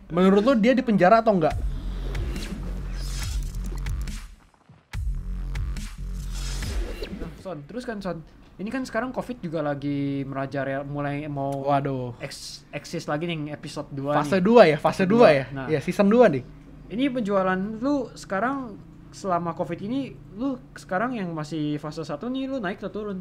Menurut lo dia di penjara atau enggak? Nah, Son, terus kan Son, ini kan sekarang COVID juga lagi merajalela, mulai mau Waduh. eksis lagi nih episode 2 Fase nih. 2 ya, fase 2 ya. Nah. Iya, season 2 nih. Ini penjualan lu sekarang selama COVID ini, lu sekarang yang masih fase 1 nih, lu naik atau turun?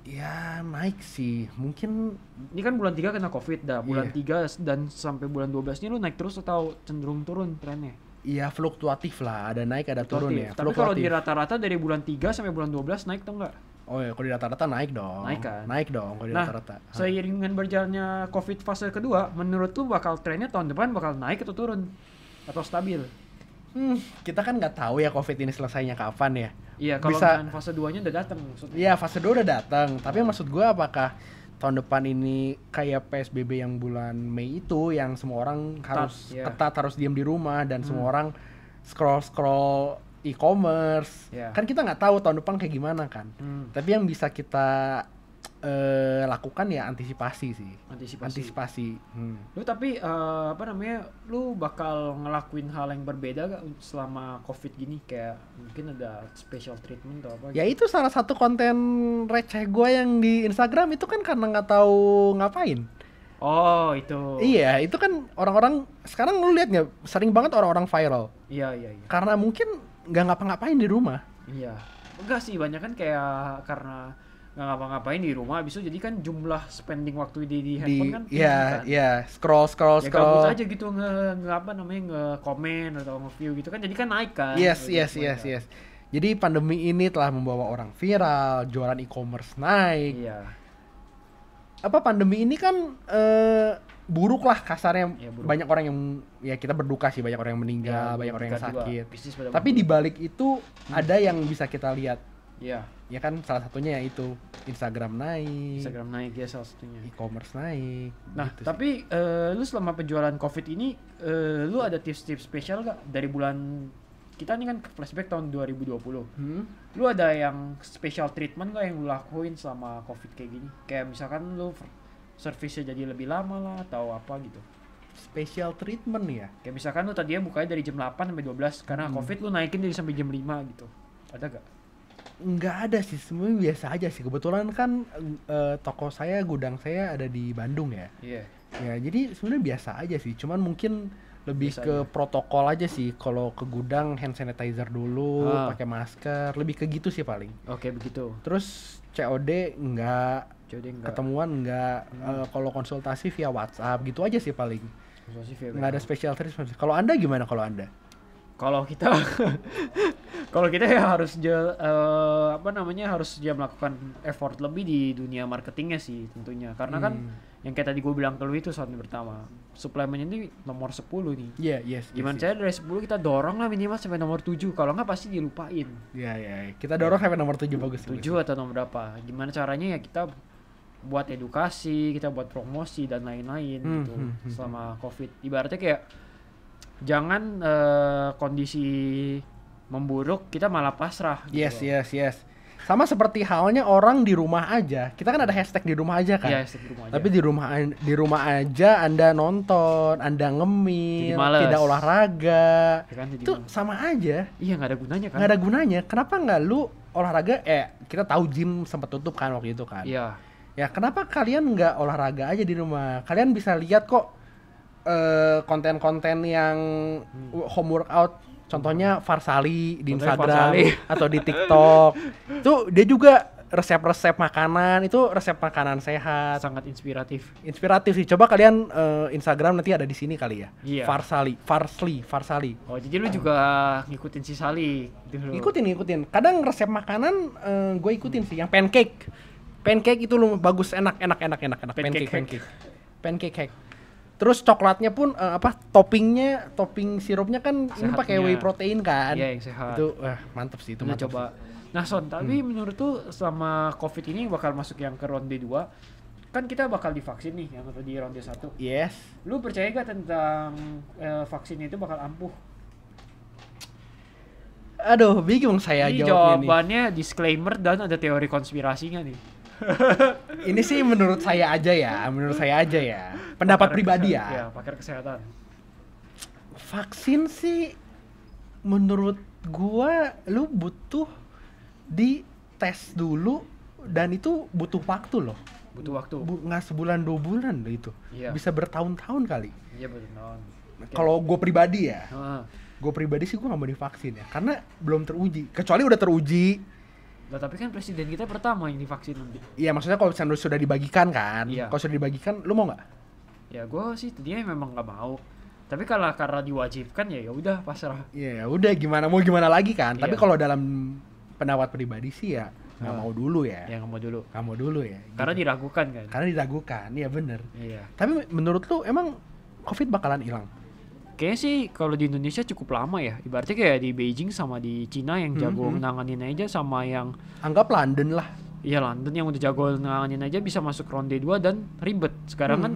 Ya naik sih, mungkin Ini kan bulan 3 kena COVID dah, bulan Iya. 3 dan sampai bulan 12 ini lu naik terus atau cenderung turun trennya? ya fluktuatif lah, ada naik ada turun Fluktuatif. ya. Tapi kalau di Fluktuatif. rata-rata dari bulan 3 sampai bulan 12 naik atau enggak? Oh ya, kalau di rata-rata naik dong. Naik kan? Naik dong kalau di Nah, rata-rata. seiring dengan berjalannya COVID fase kedua, menurut lu bakal trennya tahun depan bakal naik atau turun? Atau stabil? Kita kan nggak tahu ya COVID ini selesainya kapan ya. Iya, kalau Bisa- dengan fase 2-nya udah datang maksudnya. Iya, fase 2 udah datang, tapi maksud gua apakah tahun depan ini kayak PSBB yang bulan Mei itu yang semua orang harus iya. ketat, harus diam di rumah dan semua orang scroll e-commerce. Iya. Kan kita nggak tahu tahun depan kayak gimana kan. Tapi yang bisa kita lakukan ya antisipasi sih. Antisipasi. Lu tapi apa namanya, lu bakal ngelakuin hal yang berbeda gak selama COVID gini, kayak mungkin ada special treatment atau apa Ya gitu? itu salah satu konten receh gue yang di Instagram itu kan karena nggak tahu ngapain. Oh, itu. Iya, itu kan orang-orang sekarang lu lihat nggak sering banget orang-orang viral Iya. karena mungkin nggak ngapa-ngapain di rumah. Iya. Enggak sih, banyak kan kayak karena nggak ngapa-ngapain di rumah, abis itu jadi kan jumlah spending waktu di handphone kan tinggi kan. Iya, scroll Ya gabut aja gitu nge apa namanya, nge-komen atau nge-view gitu kan, jadi kan naik kan. Yes. Mereka. Jadi pandemi ini telah membawa orang viral, jualan e-commerce naik. Iya. Apa pandemi ini kan buruk lah kasarnya. Iya, buruk. Banyak orang yang ya kita berduka sih, banyak orang yang meninggal, Ya, banyak orang yang juga sakit. bisnis pada Tapi di balik itu ada yang bisa kita lihat. Iya, Ya kan salah satunya yaitu Instagram naik, Instagram naik ya salah satunya. e-commerce naik. Nah, gitu sih. tapi lu selama penjualan COVID ini, lu ada tips-tips spesial gak dari bulan kita ini kan flashback tahun 2020. Lu ada yang special treatment gak yang lu lakuin selama COVID kayak gini? Kayak misalkan lu servisnya jadi lebih lama lah atau apa gitu. Special treatment ya. Kayak misalkan lu tadinya bukanya dari jam 8 sampai 12 karena COVID lu naikin jadi sampai jam 5 gitu. Ada gak? Nggak ada sih, semuanya biasa aja sih. Kebetulan kan toko saya, gudang saya ada di Bandung ya. Iya. Ya jadi sebenarnya biasa aja sih. Cuman mungkin lebih Biasa ke aja. protokol aja sih. Kalau ke gudang hand sanitizer dulu, pakai masker, lebih ke gitu sih paling. Oke, begitu. Terus COD nggak, Jadi enggak ketemuan nggak. Kalau konsultasi via WhatsApp gitu aja sih paling. Nggak ada special treatment. Kalau Anda gimana kalau Anda? Kalau kita kalau kita ya harus apa namanya, harus dia melakukan effort lebih di dunia marketingnya sih tentunya, karena kan yang kayak tadi gue bilang ke lu itu saat pertama, suplemen ini nomor 10 nih. Iya, yes. Gimana cara dari 10 kita dorong lah minimal sampai nomor 7, kalau nggak pasti dilupain. Iya. Kita dorong sampai nomor 7 bagus. 7 atau nomor berapa, gimana caranya ya kita buat edukasi, kita buat promosi dan lain-lain gitu selama COVID. Ibaratnya kayak jangan kondisi memburuk kita malah pasrah gitu. Yes. Sama seperti halnya orang di rumah aja. Kita kan ada hashtag di rumah aja kan. Iya, di rumah aja. Tapi di rumah aja Anda nonton, Anda ngemil, Jadi males. tidak olahraga. Ya kan, jadi Itu males. sama aja. Iya, nggak ada gunanya kan. Nggak ada gunanya. Kenapa nggak lu olahraga? Kita tahu gym sempat tutup kan waktu itu kan. Iya. Ya kenapa kalian nggak olahraga aja di rumah? Kalian bisa lihat kok konten-konten yang home workout, contohnya Farsali di Contohnya Instagram Farsali. atau di TikTok. Itu dia juga resep-resep makanan, itu resep makanan sehat, Sangat inspiratif. inspiratif sih. Coba kalian Instagram nanti ada di sini kali ya. Iya. Farsali. Oh, jadi lu juga ngikutin si Sali gitu. Ikutin. Kadang resep makanan gue ikutin sih, yang pancake. Pancake itu lu bagus, enak. Pancake cake. Terus coklatnya pun topping sirupnya kan ini pakai Sehatnya. whey protein kan. Iya, yang sehat. Itu mantep sih, itu Udah mantep. coba. Nah, Son, tapi menurut tuh selama COVID ini bakal masuk yang ke ronde 2, kan kita bakal divaksin nih yang di ronde 1. Yes. Lu percaya gak tentang vaksin itu bakal ampuh? Aduh, bingung saya Ini jawabnya nih. jawabannya disclaimer dan ada teori konspirasinya nih. Ini sih menurut saya aja ya, pendapat pribadi ya. Ya, pakar kesehatan. Vaksin sih menurut gua lu butuh di tes dulu dan itu butuh waktu loh. Butuh waktu. Nggak sebulan 2 bulan loh itu. Iya. Bisa bertahun-tahun kali. Iya betul. Kalau gue pribadi ya, Heeh. gue pribadi sih gue nggak mau divaksin ya, karena belum teruji. Kecuali udah teruji. Lah tapi kan presiden kita pertama yang divaksin nanti. Iya maksudnya kalau misalnya sudah dibagikan kan, Iya. kalau sudah dibagikan, lu mau nggak? Ya gue sih tadinya memang nggak mau. Tapi kalau karena diwajibkan ya udah pasrah. Iya, udah gimana lagi kan. Tapi Iya. kalau dalam pendapat pribadi sih ya nggak Ah. mau dulu ya. Ya nggak mau dulu. Nggak mau dulu ya. Karena gitu. diragukan kan. Karena diragukan, iya bener. Iya. Tapi menurut lu emang COVID bakalan hilang? Kayaknya sih kalau di Indonesia cukup lama ya. Ibaratnya kayak di Beijing sama di Cina yang jago nanganin aja sama yang Anggap London lah. ya London yang udah jago nanganin aja bisa masuk ronde 2 dan ribet. Sekarang kan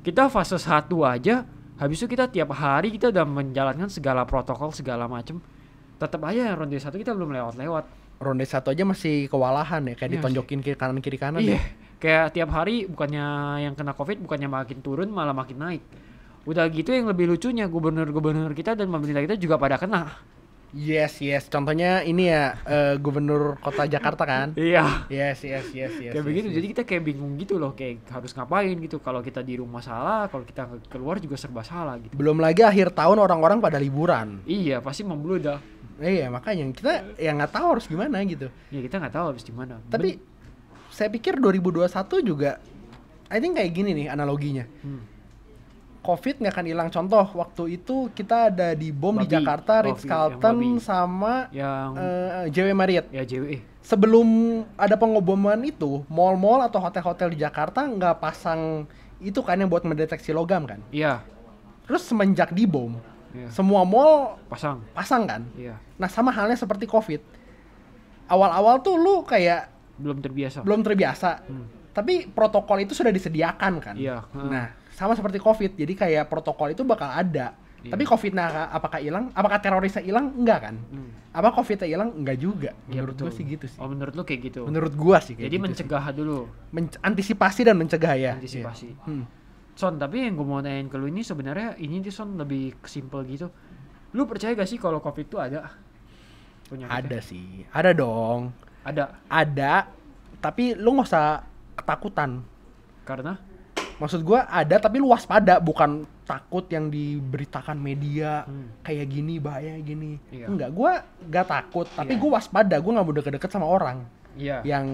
kita fase 1 aja, habis itu kita tiap hari kita udah menjalankan segala protokol segala macem. Tetap aja yang ronde 1 kita belum lewat-lewat. Ronde 1 aja masih kewalahan ya, kayak Iya, ditonjokin kiri kanan Iya, ya. kayak tiap hari bukannya yang kena COVID bukannya makin turun malah makin naik. Udah gitu yang lebih lucunya gubernur-gubernur kita dan pemerintah kita juga pada kena. Yes. Contohnya ini ya, gubernur kota Jakarta kan. Iya. Yes. Kayak begitu, jadi kita kayak bingung gitu loh, kayak harus ngapain gitu. Kalau kita di rumah salah, kalau kita keluar juga serba salah gitu. Belum lagi akhir tahun orang-orang pada liburan. Iya, pasti membludak. Iya, makanya kita ya nggak tahu harus gimana gitu. Ya kita nggak tahu habis di mana. Tapi saya pikir 2021 juga, I think kayak gini nih analoginya. COVID nggak akan hilang. Contoh, waktu itu kita ada di bom di Babi. Jakarta, Oh, Ritz yang Carlton Babi. sama yang JW Marriott. ya JWE. Sebelum ada pengeboman itu, mall-mall atau hotel-hotel di Jakarta nggak pasang itu kan yang buat mendeteksi logam kan. Iya, Terus semenjak dibom, iya. semua mall Pasang. pasang kan. Iya. Nah sama halnya seperti COVID. Awal-awal tuh lu kayak Belum terbiasa. belum terbiasa. Tapi protokol itu sudah disediakan kan. Iya. Nah, sama seperti COVID. Jadi kayak protokol itu bakal ada. Iya. Tapi COVID-nya apakah hilang? Apakah terorisnya hilang? Enggak kan? Apa COVID-nya hilang? Enggak juga. Iya, Menurut betul. gua sih gitu sih. Oh, menurut lu kayak gitu. Menurut gua sih kayak Jadi gitu mencegah dulu. sih. Antisipasi dan mencegah ya. Antisipasi. Iya. Hmm. Son, tapi yang gue mau nanyain ke lu ini sebenarnya ini tuh Son lebih simple gitu. Lu percaya gak sih kalau COVID itu ada? Penyakitnya? Ada sih. Ada dong. Ada. Ada. Tapi lu nggak usah ketakutan. Karena Maksud gua ada tapi lu waspada, bukan takut yang diberitakan media kayak gini bahaya gini. Iya. Enggak, gua nggak takut, tapi Iya. gua waspada, gua nggak mau deket-deket sama orang iya. yang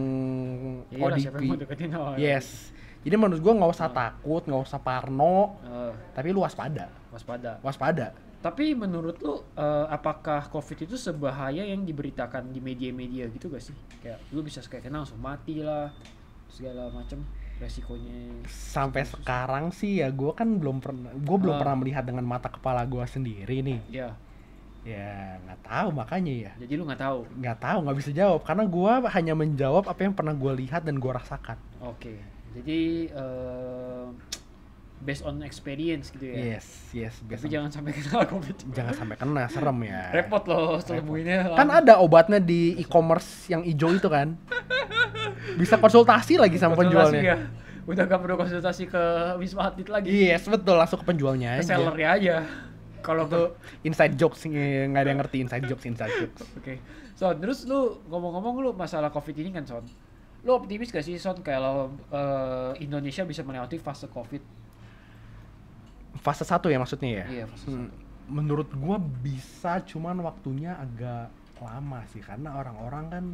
Iya lah, ODP. siapa yang mau deketin orang? Yes. Jadi menurut gua nggak usah takut, nggak usah parno, Eh, tapi lu waspada. waspada. Waspada. Tapi menurut lu apakah COVID itu sebahaya yang diberitakan di media-media gitu gak sih? Kayak lu bisa kayak kena langsung mati lah, segala macam resikonya. Sampai sekarang sih ya gua kan belum pernah melihat dengan mata kepala gua sendiri nih. Ya, Ya nggak tahu makanya ya. jadi lu nggak tahu. Nggak bisa jawab karena gua hanya menjawab apa yang pernah gua lihat dan gua rasakan. Oke. Jadi based on experience gitu ya. Yes, Tapi biasa. jangan sampai kena COVID. Jangan sampai kena, serem ya. Repot loh setelah Kan ada obatnya di e-commerce yang hijau itu kan. Bisa konsultasi lagi sama penjualnya. Ya. Udah gak perlu konsultasi ke Wisma Atlet lagi. Yes, betul, langsung ke penjualnya Ke aja. sellernya aja. Kalau Itu inside jokes, nggak ada yang ngerti inside jokes. Oke. Son, terus lu ngomong-ngomong lu masalah COVID ini kan Son. Lu optimis gak sih Son kalau Indonesia bisa melewati fase COVID? Fase 1 ya maksudnya ya? Iya, fase 1. Menurut gua bisa, cuman waktunya agak lama sih karena orang-orang kan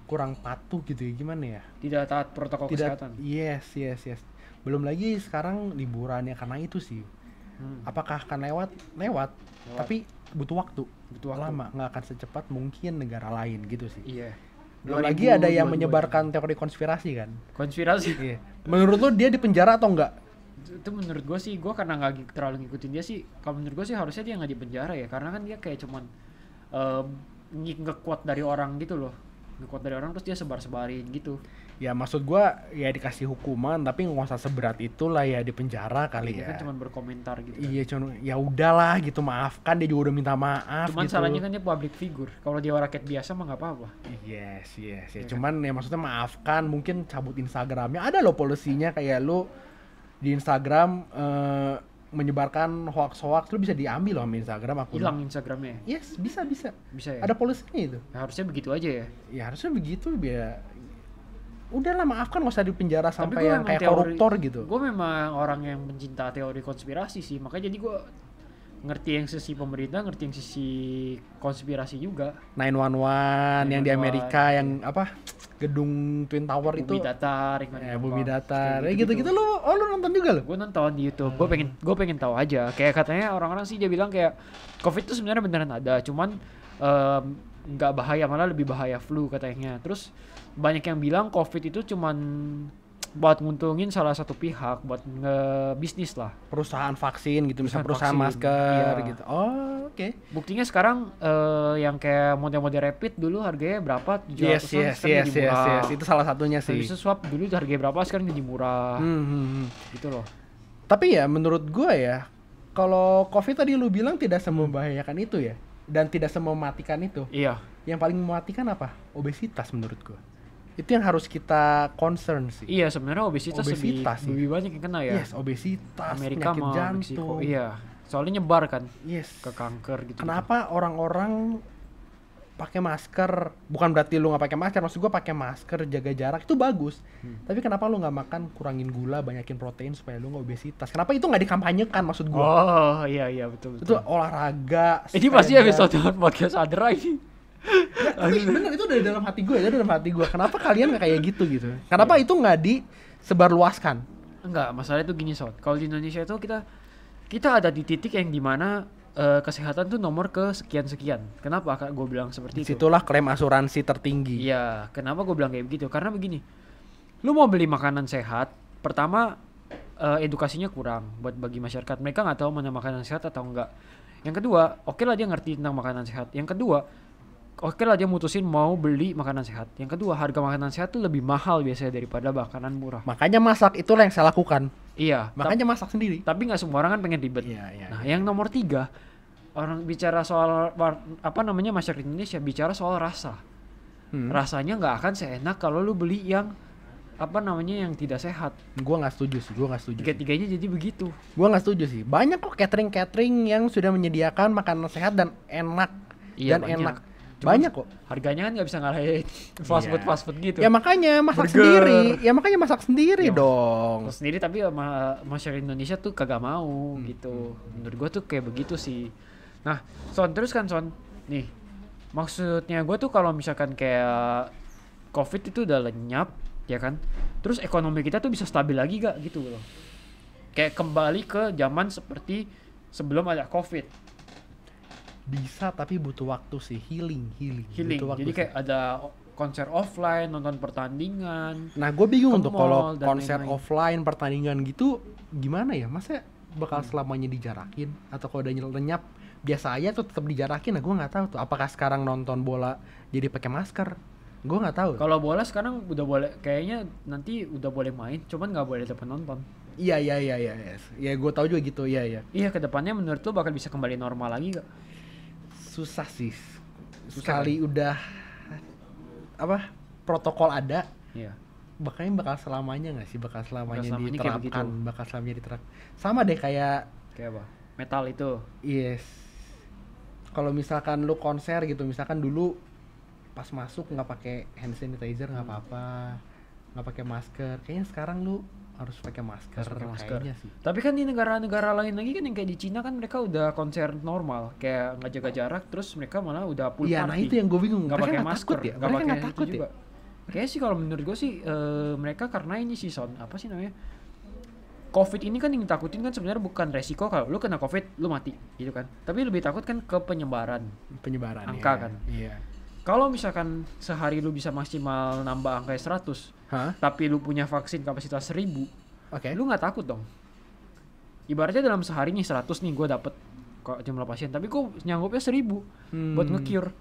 kurang patuh gitu ya, gimana ya? Tidak taat protokol kesehatan. Yes. Belum lagi sekarang liburannya karena itu sih. Apakah akan lewat, tapi butuh waktu. Lama, nggak akan secepat mungkin negara lain gitu sih. Iya. Belum lagi ada yang menyebarkan teori konspirasi kan. konspirasi. Iya. Menurut lu dia di penjara atau enggak? Itu menurut gue sih, gue karena nggak terlalu ngikutin dia sih. Kalau menurut gue sih harusnya dia nggak di penjara ya, karena kan dia kayak cuman nge-quote dari orang gitu loh. Nge-quote dari orang terus dia sebar-sebarin gitu. Ya maksud gua ya dikasih hukuman tapi nggak usah seberat itulah ya, di penjara kali Dia ya. kan cuma berkomentar gitu. Iya cuman ya udahlah gitu, maafkan, dia juga udah minta maaf Cuman gitu. salahnya kan dia public figure. Kalau dia rakyat biasa mah nggak apa-apa. Yes ya. Iya kan? Cuman ya maksudnya maafkan, mungkin cabut Instagramnya. Ada loh polisinya, kayak lu di Instagram menyebarkan hoax-hoax, lu bisa diambil loh sama Instagram aku. Hilang Instagramnya. Yes, bisa. Bisa ya. Ada polisinya itu. Ya, harusnya begitu aja ya. Ya harusnya begitu biar udahlah, maafkan, nggak usah di penjara sampai gua yang emang kayak koruptor gitu. Gue memang orang yang pencinta teori konspirasi sih, makanya jadi gue ngerti yang sisi pemerintah, ngerti yang sisi konspirasi juga. 911 yang di 911, Amerika yang apa, gedung Twin Tower itu. Bumi datar, Bumi datar. Gitu-gitu lu nonton juga lo? Gue nonton di YouTube. Gue pengen tahu aja. Kayak katanya orang-orang sih dia bilang kayak COVID itu sebenarnya beneran ada, cuman nggak bahaya, malah lebih bahaya flu katanya. Terus banyak yang bilang COVID itu cuman buat nguntungin salah satu pihak, buat ngebisnis lah. Perusahaan vaksin gitu, misalnya perusahaan Vaksin, masker iya. gitu. Oh, oke. Buktinya sekarang yang kayak model-model rapid dulu harganya berapa? 700-an, Yes. sekarang jadi murah. Itu salah satunya sih. Habis itu swab dulu harganya berapa, sekarang jadi murah. Gitu loh. Tapi ya menurut gua ya, kalau COVID tadi lu bilang tidak semembahayakan itu ya, dan tidak semematikan itu. Iya. Yang paling mematikan apa? Obesitas menurut gua. Itu yang harus kita concern sih. Iya, sebenarnya obesitas sih. lebih banyak yang kena ya. Yes, obesitas, Amerika penyakit sama jantung. Meksiko. Iya. Soalnya nyebar kan Yes. ke kanker gitu. Kenapa orang-orang pakai masker? Bukan berarti lu nggak pakai masker, maksud gua pakai masker, jaga jarak itu bagus. Tapi kenapa lu nggak makan, kurangin gula, banyakin protein supaya lu nggak obesitas? Kenapa itu nggak dikampanyekan maksud gua? Oh, iya betul. Itu olahraga. Ini pasti sepeda. habis nonton podcast Adra ini. Tapi bener, itu dari dalam hati gue, Kenapa kalian nggak kayak gitu? Kenapa itu nggak disebarluaskan? Enggak, masalah itu gini Sob. Kalau di Indonesia itu kita ada di titik yang dimana kesehatan tuh nomor ke sekian. Kenapa Kak gue bilang seperti itu? Situlah klaim asuransi tertinggi. Iya, kenapa gue bilang kayak begitu? Karena begini, lu mau beli makanan sehat, pertama edukasinya kurang buat bagi masyarakat. Mereka nggak tahu mana makanan sehat atau enggak. Yang kedua, oke lah dia ngerti tentang makanan sehat. Yang kedua, oke lah dia mutusin mau beli makanan sehat. Yang kedua, harga makanan sehat tuh lebih mahal biasanya daripada makanan murah. Makanya masak, itulah yang saya lakukan. Iya. Makanya masak sendiri. Tapi nggak semua orang kan pengen ribet. Iya. Nah, yang nomor 3, orang bicara soal masyarakat Indonesia bicara soal rasa. Rasanya nggak akan seenak kalau lu beli yang yang tidak sehat. Gua nggak setuju sih. Tiga-tiganya jadi begitu. Gua nggak setuju sih. Banyak kok catering yang sudah menyediakan makanan sehat dan enak. Iya, Enak. Cuman Banyak kok. Harganya kan nggak bisa ngalahin fast food gitu. Ya makanya masak sendiri. Ya, dong. Masak sendiri, tapi masyarakat Indonesia tuh kagak mau gitu. Menurut gua tuh kayak begitu sih. Nah, Son, nih, maksudnya gua tuh kalau misalkan kayak COVID itu udah lenyap, ya kan? Terus ekonomi kita tuh bisa stabil lagi gak gitu loh. Kayak kembali ke zaman seperti sebelum ada COVID. Bisa, tapi butuh waktu sih, healing. Butuh waktu Jadi sih. kayak ada konser offline, nonton pertandingan. Nah, gue bingung ke tuh kalau mall dan konser lain-lain. offline pertandingan gitu gimana ya? Masa bakal selamanya dijarakin, atau kalau udah lenyap biasa aja tuh tetap dijarakin? Nah, gue nggak tahu tuh apakah sekarang nonton bola jadi pakai masker. Gue nggak tahu. Kalau bola sekarang udah boleh, kayaknya nanti udah boleh main, cuman nggak boleh ada penonton. Iya. Ya, gue tahu juga gitu. Iya. Iya, kedepannya menurut lo bakal bisa kembali normal lagi gak? Susah sih. Susah Sekali udah protokol ada, Iya. bakal selamanya nggak sih? Bakal selamanya selamanya kayak begitu. diterapkan. Sama deh kayak Kayak apa? Metal itu. yes. Kalau misalkan lu konser gitu, misalkan dulu pas masuk nggak pakai hand sanitizer nggak apa-apa, nggak pakai masker. Kayaknya sekarang lu harus pakai masker. Kayaknya sih. Tapi kan di negara-negara lain lagi kan yang kayak di Cina kan mereka udah konser normal, kayak nggak jaga jarak, terus mereka malah udah full Iya, party. nah itu yang gue bingung. Nggak Mereka pakai nggak masker, takut ya? nggak Mereka pakai nggak itu takut ya? juga. Kayaknya sih kalau menurut gue sih mereka karena ini sih apa sih namanya? COVID ini kan yang ditakutin kan sebenarnya bukan resiko kalau lu kena COVID lu mati gitu kan. Tapi lebih takut kan ke penyebaran angka ya. kan. Iya. Kalau misalkan sehari lu bisa maksimal nambah angka 100, Hah? tapi lu punya vaksin kapasitas 1000, Oke. lu nggak takut dong. Ibaratnya dalam sehari nih 100 nih gue dapet kok jumlah pasien, tapi gue nyanggupnya 1000 buat nge-cure.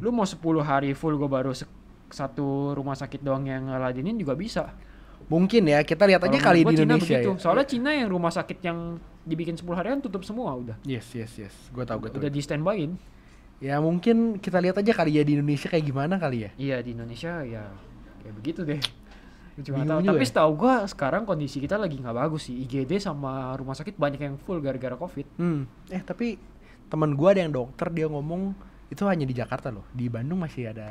Lu mau 10 hari full gue baru satu rumah sakit doang yang ngeladenin juga bisa. Mungkin ya, kita lihat aja Kalau kali menurut di gua Cina Indonesia begitu. ya. Soalnya Cina yang rumah sakit yang dibikin 10 harian tutup semua udah. Yes. Gue tahu. Udah di standby-in. Ya mungkin kita lihat aja kali ya di Indonesia kayak gimana kali ya. Iya, di Indonesia ya kayak begitu deh. Gua cuma Bingung tahu. juga Tapi ya. setahu gua sekarang kondisi kita lagi nggak bagus sih. IGD sama rumah sakit banyak yang full gara-gara Covid. Tapi teman gue ada yang dokter, dia ngomong itu hanya di Jakarta loh. Di Bandung masih ada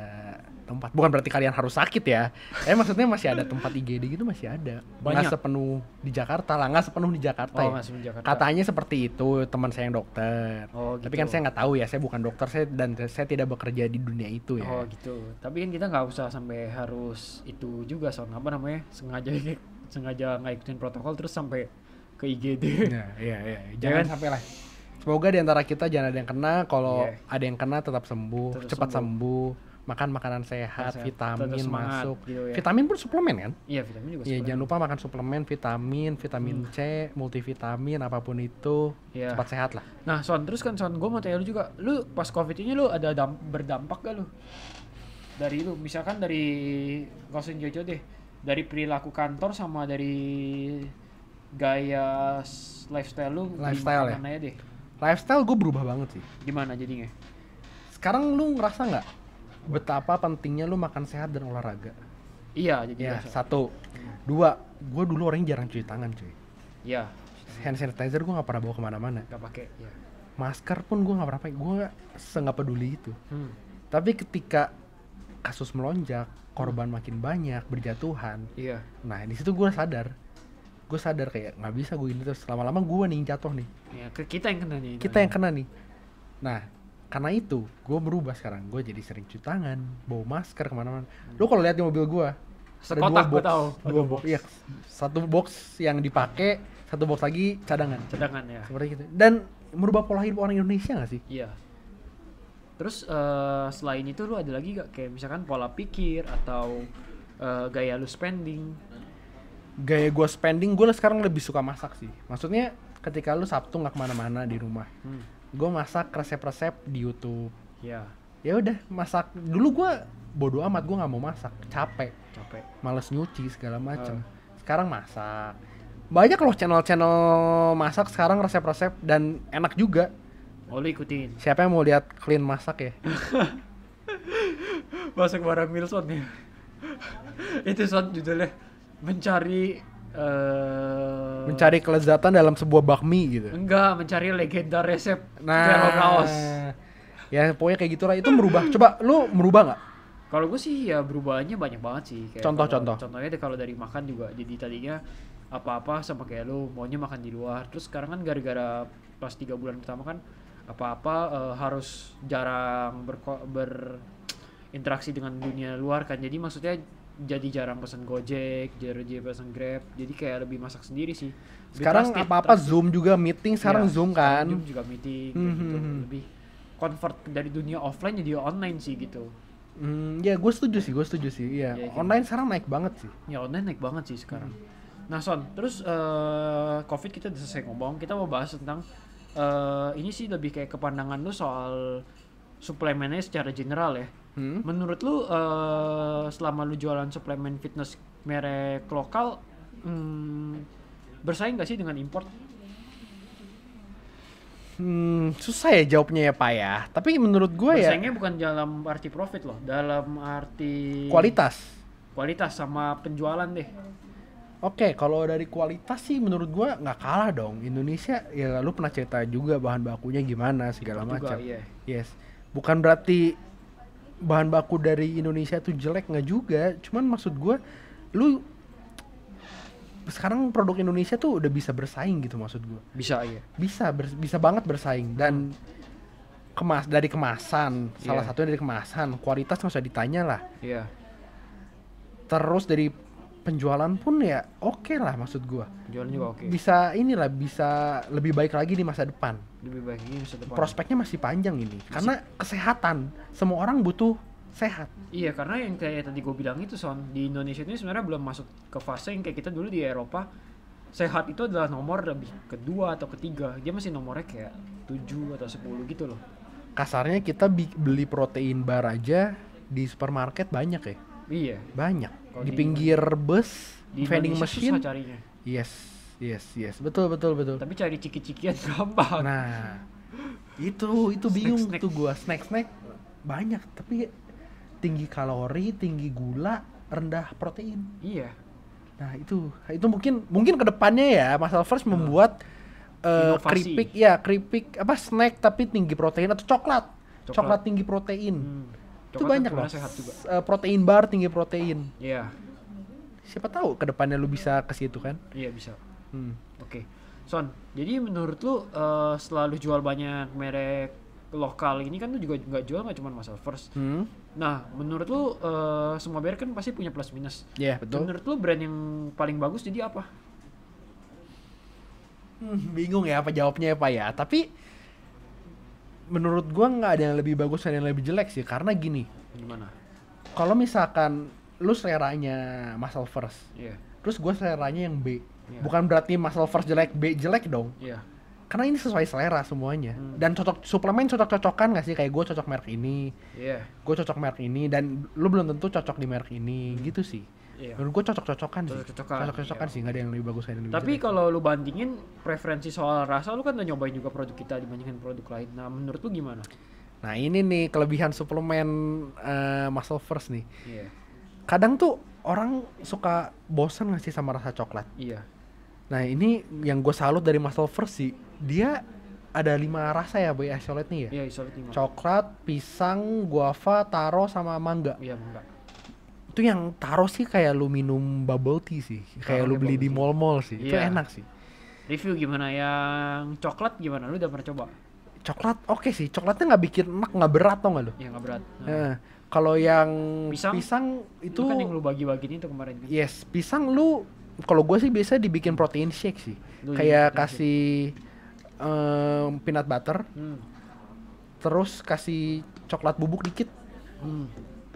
tempat. Bukan berarti kalian harus sakit ya. Maksudnya masih ada tempat IGD gitu, masih ada. Banyak. Nggak sepenuh di Jakarta lah, nggak sepenuh di Jakarta ya. Masih di Jakarta. Katanya seperti itu teman saya yang dokter. Tapi gitu. kan saya nggak tahu ya, saya bukan dokter, dan saya tidak bekerja di dunia itu ya. Gitu. Tapi kan kita nggak usah sampai harus itu juga apa namanya sengaja nggak ikutin protokol terus sampai ke IGD. Iya. Jangan sampai lah. Semoga di antara kita jangan ada yang kena. Kalau ada yang kena tetap sembuh, cepat sembuh. Makan makanan sehat, vitamin masuk. Gitu ya. Vitamin pun suplemen kan? Iya, vitamin juga. Iya, jangan lupa makan suplemen, vitamin C, multivitamin, apapun itu, cepat sehat lah. Nah, terus kan gue mau tanya lu juga, lu pas Covid ini lu ada berdampak gak lu? Dari lu, misalkan dari gak usah jauh-jauh deh, dari perilaku kantor sama dari gaya lifestyle lu, Lifestyle ya? aja deh. Lifestyle gue berubah banget sih. Gimana jadinya? Sekarang lu ngerasa nggak betapa pentingnya lu makan sehat dan olahraga? Iya, jadi ya, satu. Dua, gue dulu orangnya jarang cuci tangan cuy. Iya. Hand sanitizer gue nggak pernah bawa kemana-mana. Nggak pakai. Ya. Masker pun gue nggak pernah pakai. Gue nggak peduli itu. Tapi ketika kasus melonjak, korban makin banyak, berjatuhan. Iya. Nah di situ gue sadar kayak nggak bisa gue ini terus, lama-lama gue nih jatuh nih. Ya, kita yang kena nih. Kita yang kena nih. Nah karena itu gue berubah sekarang. Gue jadi sering cuci tangan, bawa masker kemana-mana. Lu kalau lihat di mobil gue ada dua box. Iya, satu box yang dipakai, satu box lagi cadangan ya. seperti gitu. Dan merubah pola hidup orang Indonesia nggak sih? Iya. Terus selain itu lu ada lagi gak kayak misalkan pola pikir atau gaya lu spending? Gaya gue spending, gue sekarang lebih suka masak sih. Maksudnya ketika lu Sabtu nggak kemana-mana di rumah, gue masak resep-resep di YouTube. Ya udah masak. Dulu gue bodo amat, gue nggak mau masak, capek, males nyuci segala macem. Sekarang masak. Banyak loh channel-channel masak sekarang, resep-resep, dan enak juga. Oh, lu ikutin. Siapa yang mau lihat clean masak ya? Masak barang Wilson ya. Itu judulnya mencari kelezatan dalam sebuah bakmi gitu. Enggak, mencari legenda resep. Nah, ya pokoknya kayak gitulah. Itu merubah. Coba lu merubah nggak? Kalau gue sih ya berubahnya banyak banget sih. Contohnya deh, kalau dari makan juga. Jadi tadinya apa-apa sama kayak lu maunya makan di luar. Terus sekarang kan gara-gara pas 3 bulan pertama kan apa-apa harus jarang berinteraksi dengan dunia luar kan. Jadi maksudnya jadi jarang pesan Gojek, jarang pesan Grab. Jadi kayak lebih masak sendiri sih. Sekarang apa-apa Zoom juga, meeting sekarang Zoom kan. Zoom juga meeting gitu. Lebih convert dari dunia offline jadi online sih gitu. Ya gue setuju sih. Iya. Online sekarang naik banget sih. Ya online naik banget sih sekarang. Nah terus Covid kita udah selesai ngomong. Kita mau bahas tentang ini sih lebih kayak kepandangan lu soal suplemennya secara general ya. Menurut lu selama lu jualan suplemen fitness merek lokal bersaing gak sih dengan import? Susah ya jawabnya ya Pak ya. Tapi menurut gue ya bersaingnya bukan dalam arti profit loh, dalam arti kualitas sama penjualan deh. Oke, kalau dari kualitas sih menurut gue nggak kalah dong. Indonesia ya, lu pernah cerita juga bahan bakunya gimana segala macam. Iya. Yes, bukan berarti bahan baku dari Indonesia tuh jelek, nggak juga. Cuman maksud gue, lu sekarang produk Indonesia tuh udah bisa bersaing gitu maksud gue. Bisa iya. Bisa banget bersaing. Dan dari kemasan, salah satunya dari kemasan, kualitas nggak usah ditanya lah. Iya. Terus dari penjualan pun ya oke lah maksud gue. Penjualan juga oke. Bisa lebih baik lagi di masa depan. Lebih baik di masa depan. Prospeknya masih panjang ini. Karena kesehatan, semua orang butuh sehat. Iya, karena yang kayak tadi gue bilang itu di Indonesia ini sebenarnya belum masuk ke fase yang kayak kita dulu di Eropa. Sehat itu adalah nomor lebih kedua atau ketiga. Dia masih nomornya kayak 7 atau 10 gitu loh. Kasarnya kita beli protein bar aja di supermarket banyak ya. Iya. Banyak. Kalau Di pinggir bus, Di vending Indonesia machine. susah carinya. Yes. Betul. Tapi cari ciki-cikian gampang. Nah, itu bingung Snack-snack. tuh gua. Snack banyak, tapi tinggi kalori, tinggi gula, rendah protein. Iya. Nah, itu mungkin kedepannya ya Muscle First membuat Inovasi. keripik apa snack tapi tinggi protein atau coklat tinggi protein. Itu Coklat banyak kan loh. sehat juga. Protein bar tinggi protein. Iya. Siapa tahu kedepannya lu bisa ke situ kan? Iya bisa. Hmm. Oke. Son, jadi menurut lu selalu jual banyak merek lokal ini kan lu juga nggak jual nggak cuma Muscle First. Nah, menurut lu semua merek kan pasti punya plus minus. Iya, betul. Menurut lu brand yang paling bagus jadi apa? Bingung ya apa jawabnya ya Pak ya. Tapi menurut gua nggak ada yang lebih bagus dan yang lebih jelek sih, karena gini. Gimana? Kalau misalkan lu seleranya Muscle First, Iya. terus gua seleranya yang B. Iya. Bukan berarti Muscle First jelek, B jelek dong. Iya. Karena ini sesuai selera semuanya. Dan suplemen cocok-cocokan gak sih? Kayak gue cocok merek ini, Iya. gue cocok merek ini, dan lu belum tentu cocok di merek ini, gitu sih. Iya. Menurut gue cocok-cocokan sih. Cocok-cocokan, Cocok-cocokan iya. sih, gak ada yang lebih bagus, gak ada yang lebih Tapi jelek. kalau lu bandingin preferensi soal rasa, lu kan udah nyobain juga produk kita dibandingkan produk lain. Nah, menurut lu gimana? Nah ini nih kelebihan suplemen Muscle First nih. Iya. Kadang tuh orang suka bosan gak sih sama rasa coklat. Iya. Nah ini yang gue salut dari Muscle First sih, dia ada 5 rasa ya Boy Isolate nih ya. Iya, isolate 5. Coklat, pisang, guava, taro, sama mangga. Iya, enggak. Itu yang taro sih kayak lu minum bubble tea sih, kayak lu Taronya beli bubble di tea. mall-mall sih. Itu Iya. enak sih. Review gimana yang coklat gimana? Lu udah pernah coba? Coklat oke sih, coklatnya nggak bikin enak, nggak berat tau nggak lu? Ya nggak berat. Kalau yang Pisang? pisang Itu itu kan yang lu bagi-bagiin itu kemarin kan. yes, pisang lu kalau gue sih biasa dibikin protein shake sih. Lu Kayak bikin protein kasih peanut butter, terus kasih coklat bubuk dikit.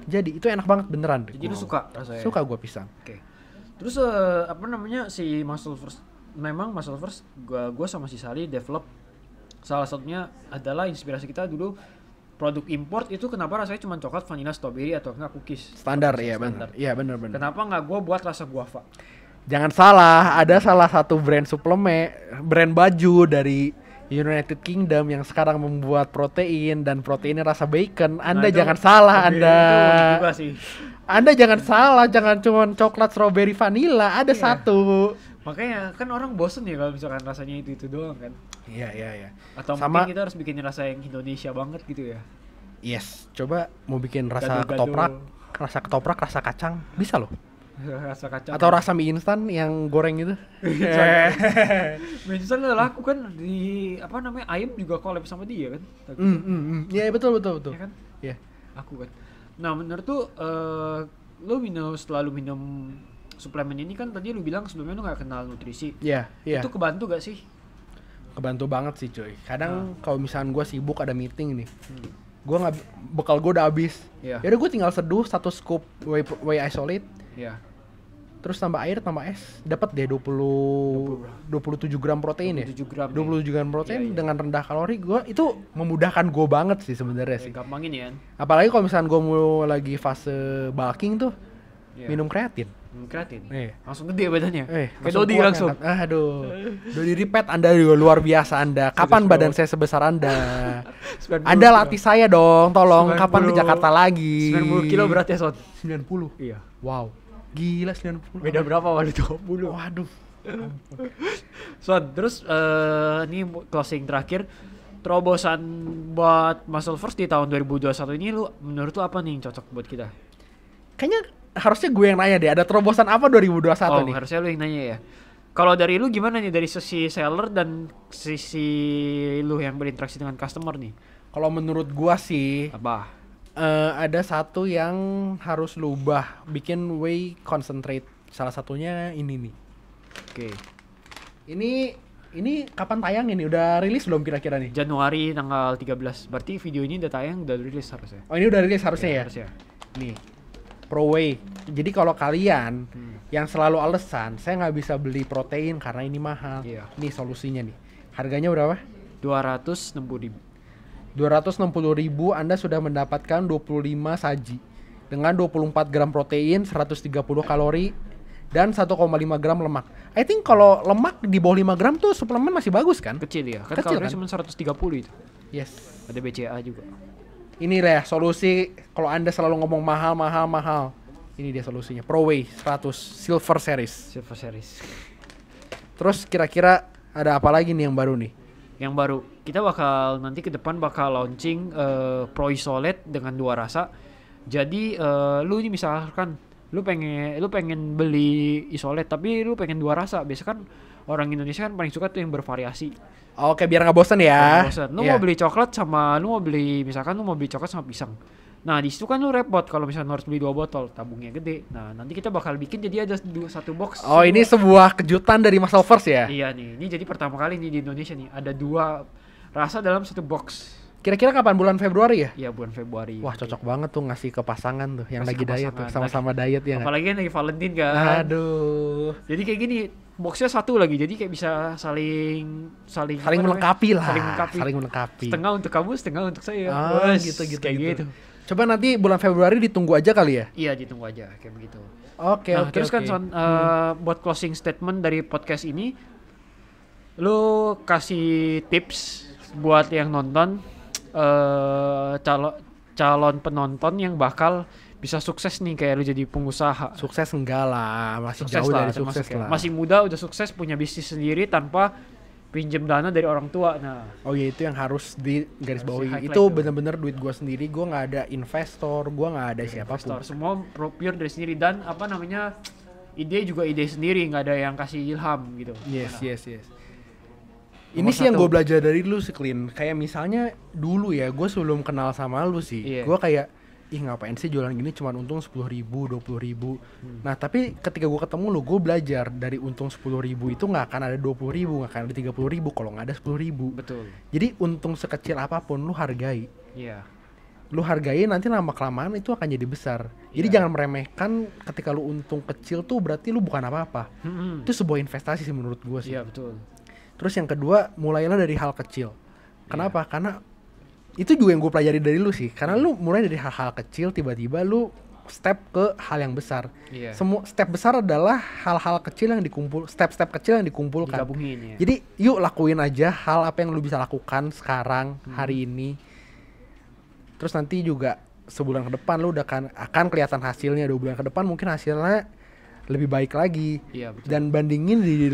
Jadi itu enak banget beneran. Jadi lu suka rasanya? Suka gue pisang. Oke. Terus apa namanya si Muscle First? Memang Muscle First gua sama si Sali develop salah satunya adalah inspirasi kita dulu produk import itu kenapa rasanya cuma coklat, vanilla, strawberry atau enggak cookies. Standar Rasa ya standar. benar. Iya benar. Kenapa nggak gua buat rasa guava? Jangan salah, ada salah satu brand suplemen, brand baju dari United Kingdom yang sekarang membuat protein dan proteinnya rasa bacon. Anda itu jangan salah, lebih- Anda. itu unik juga sih. Anda jangan salah, jangan cuma coklat, strawberry, vanilla, ada Iya. satu. Makanya kan orang bosen ya kalau misalkan rasanya itu doang kan. Iya. Atau Sama- mungkin kita harus bikin rasa yang Indonesia banget gitu ya. Yes, coba mau bikin rasa Gado-gado. ketoprak, rasa kacang, bisa loh. Rasa kacang. Atau rasa mie instan yang goreng itu. Misalnya udah laku kan di apa namanya ayam juga collab sama dia kan. Iya betul. Ya kan? Iya. Aku kan. Nah menurut tuh lu selalu minum suplemen ini kan tadi lu bilang sebelumnya lu nggak kenal nutrisi. Iya. Itu kebantu gak sih? Kebantu banget sih cuy. Kadang kalau misalkan gue sibuk ada meeting nih, gue nggak bekal gue udah habis. Iya. Yaudah gue tinggal seduh 1 scoop whey isolate, Iya. terus tambah air, tambah es, dapat deh 27 gram protein ya. 27 gram. 27 gram protein Iya, iya. dengan rendah kalori, gue itu memudahkan gue banget sih sebenarnya Ya, sih. gampangin ya. Apalagi kalau misalkan gue mau lagi fase bulking tuh, Iya. minum kreatin. Kreatin. Nih. Langsung gede badannya. Kayak langsung Dodi kuat langsung. ngangkat. Aduh. Dodi Ripet Anda juga luar biasa Anda. Kapan badan saya sebesar Anda? 90 Anda kilo. latih saya dong, tolong. 90 Kapan ke Jakarta lagi? 90 kilo beratnya Son. 90. Iya. Wow. Gila 90. Beda berapa waktu 20? Waduh. Son, terus ini closing terakhir. Terobosan buat Muscle First di tahun 2021 ini lu menurut lu apa nih yang cocok buat kita? Kayaknya harusnya gue yang nanya deh. Ada terobosan apa 2021 nih? Harusnya lu yang nanya ya. Kalau dari lu gimana nih dari sisi seller dan sisi lu yang berinteraksi dengan customer nih? Kalau menurut gua sih Apa? ada satu yang harus lu ubah, bikin whey concentrate. Salah satunya ini nih. Oke. Ini kapan tayang ini? Udah rilis belum kira-kira nih? Januari tanggal 13. Berarti video ini udah tayang, udah rilis harusnya. Oh ini udah rilis harusnya ya? Harusnya. Nih, Pro Whey. Jadi kalau kalian yang selalu alasan saya nggak bisa beli protein karena ini mahal, Iya. nih solusinya nih. Harganya berapa? 260.000. 260.000 Anda sudah mendapatkan 25 saji. dengan 24 gram protein, 130 kalori, dan 1,5 gram lemak. I think kalau lemak di bawah 5 gram tuh suplemen masih bagus kan? Kecil ya, kan Kecil kalorinya kan? cuma 130 itu. Yes. Ada BCA juga. Ini lah solusi kalau Anda selalu ngomong mahal. Ini dia solusinya. ProWay 100 Silver Series. Silver Series. Terus kira-kira ada apa lagi nih yang baru nih? Yang baru, kita bakal nanti ke depan bakal launching Pro Isolate dengan 2 rasa. Jadi lu ini misalkan lu pengen beli isolate tapi lu pengen 2 rasa. Biasa kan orang Indonesia kan paling suka tuh yang bervariasi. Oke, biar nggak bosan ya. Bosan. Lu Iya. mau beli coklat sama lu mau beli coklat sama pisang. Nah, di situ kan lu repot kalau misalnya lu harus beli 2 botol, tabungnya gede. Nah, nanti kita bakal bikin jadi ada 1 box. Oh, ini sebuah kejutan dari Mas Lovers ya? Iya nih, ini jadi pertama kali nih di Indonesia nih ada 2 rasa dalam 1 box. Kira-kira kapan, bulan Februari ya? Iya, bulan Februari. Wah, cocok banget tuh ngasih ke pasangan tuh yang Ngasih lagi ke diet tuh, pasangan. sama-sama diet ya nggak? Apalagi kan lagi Valentine kan. Aduh. Jadi kayak gini, boxnya 1 lagi. Jadi kayak bisa saling Saling apa namanya? melengkapi lah. Saling melengkapi. Setengah untuk kamu, setengah untuk saya. Ah, Wes, gitu. Kayak gitu. Coba nanti bulan Februari ditunggu aja kali ya? Iya, ditunggu aja kayak begitu. Oke, Nah, oke, terus kan oke. Son, buat closing statement dari podcast ini, lu kasih tips buat yang nonton, calon penonton yang bakal bisa sukses nih kayak lu jadi pengusaha. Sukses enggak lah, masih Sukses jauh lah, dari sukses termasuk ya. lah. Masih muda udah sukses punya bisnis sendiri tanpa pinjem dana dari orang tua. Nah, Oh iya, itu yang harus di garis Harus bawahi. di-highlight Itu tuh. bener-bener duit gua sendiri, gua nggak ada investor, gua nggak ada siapapun. investor semua pure dari sendiri dan apa namanya ide juga ide sendiri, nggak ada yang kasih ilham gitu. Yes. Ini Nomor sih yang 1. gue belajar dari lu sih, Clin. Kayak misalnya dulu ya, gue sebelum kenal sama lu sih, Iya. gue kayak, ih ngapain sih jualan gini cuman untung 10.000, 20.000. Nah tapi ketika gue ketemu lu, gue belajar dari untung 10.000 itu nggak akan ada 20.000, nggak akan ada 30.000 kalau nggak ada 10.000. Betul. Jadi untung sekecil apapun lu hargai. Iya. Lu hargai, nanti lama kelamaan itu akan jadi besar. Jadi Iya. jangan meremehkan ketika lu untung kecil tuh berarti lu bukan apa-apa. Mm-mm. Itu sebuah investasi sih menurut gue sih. Iya betul. Terus yang kedua, mulailah dari hal kecil. Kenapa? Karena itu juga yang gue pelajari dari lu sih. Karena lu mulai dari hal-hal kecil, tiba-tiba lu step ke hal yang besar. Iya. Semua step besar adalah hal-hal kecil yang step-step kecil yang dikumpulkan. Digabungin ya. Jadi yuk lakuin aja hal apa yang lu bisa lakukan sekarang, hari ini. Terus nanti juga sebulan ke depan lu udah akan kelihatan hasilnya. 2 bulan ke depan mungkin hasilnya lebih baik lagi. Iya betul. Dan bandingkan diri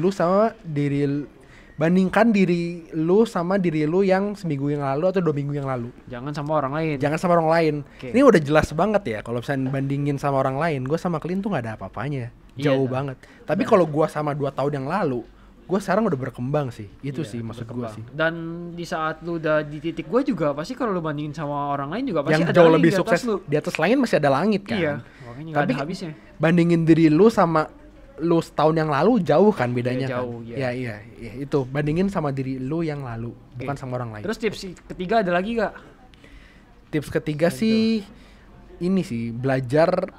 lu sama diri lu yang seminggu yang lalu atau 2 minggu yang lalu. Jangan sama orang lain. Jangan sama orang lain. Oke. Ini udah jelas banget ya kalau misalnya bandingin sama orang lain. Gue sama Clint tuh gak ada apa-apanya. Iya, Jauh nah. banget. Tapi kalau gue sama 2 tahun yang lalu, gue sekarang udah berkembang sih. Itu Iya, sih maksud gue berkembang. sih. Dan di saat lu udah di titik gue juga pasti kalau lu bandingin sama orang lain juga pasti Yang ada jauh lagi lebih di atas sukses lu. di atas langit masih ada langit kan. Iya. Makanya nggak Tapi ada habisnya. bandingin diri lu sama lu setahun yang lalu jauh kan bedanya Iya, jauh, kan. iya. Iya, itu bandingin sama diri lu yang lalu, bukan sama orang lain. Terus tips ketiga ada lagi gak? Tips ketiga sih ini sih belajar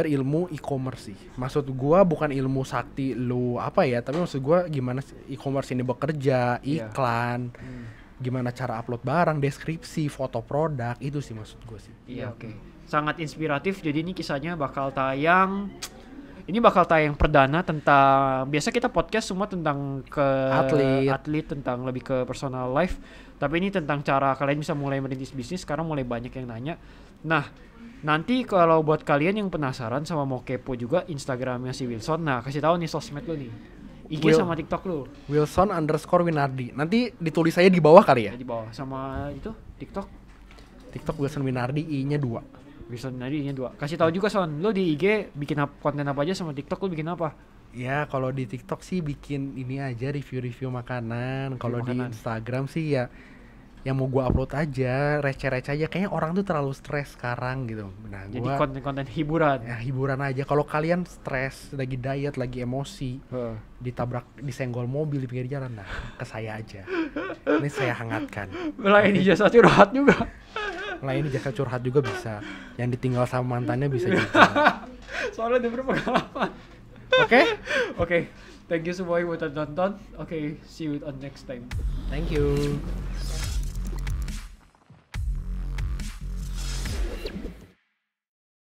ilmu e-commerce sih. Maksud gua bukan ilmu sakti lu apa ya, tapi maksud gua gimana sih e-commerce ini bekerja, Iya. iklan, gimana cara upload barang, deskripsi, foto produk, itu sih maksud gua sih. Iya oke. Sangat inspiratif. Jadi ini kisahnya bakal tayang. Ini bakal tayang perdana tentang, biasa kita podcast semua tentang atlet tentang lebih ke personal life. Tapi ini tentang cara kalian bisa mulai merintis bisnis. Sekarang mulai banyak yang nanya. Nah, nanti kalau buat kalian yang penasaran sama mau kepo juga Instagramnya si Wilson. Nah, kasih tahu nih sosmed lu nih. IG sama TikTok lu. Wilson_Winardi. Nanti ditulis aja di bawah kali ya. Di bawah sama itu TikTok. TikTok Wilson Winardi, I-nya 2. Wilson tadi ini 2. Kasih tahu juga Son, lu di IG bikin konten apa aja, sama TikTok lu bikin apa? Ya kalau di TikTok sih bikin ini aja review-review makanan. Kalau di makanan. Instagram sih ya yang mau gua upload aja, receh-receh aja. Kayaknya orang tuh terlalu stres sekarang gitu. Nah, Jadi gua konten-konten hiburan. ya hiburan aja. Kalau kalian stres, lagi diet, lagi emosi, disenggol mobil di pinggir jalan, nah ke saya aja. Ini saya hangatkan. Melayani jasa curhat juga. Lain jasa curhat juga bisa. Yang ditinggal sama mantannya bisa juga. Soalnya dia berpengalaman. Oke? Oke, thank you semua yang udah nonton. Oke, see you on next time. Thank you.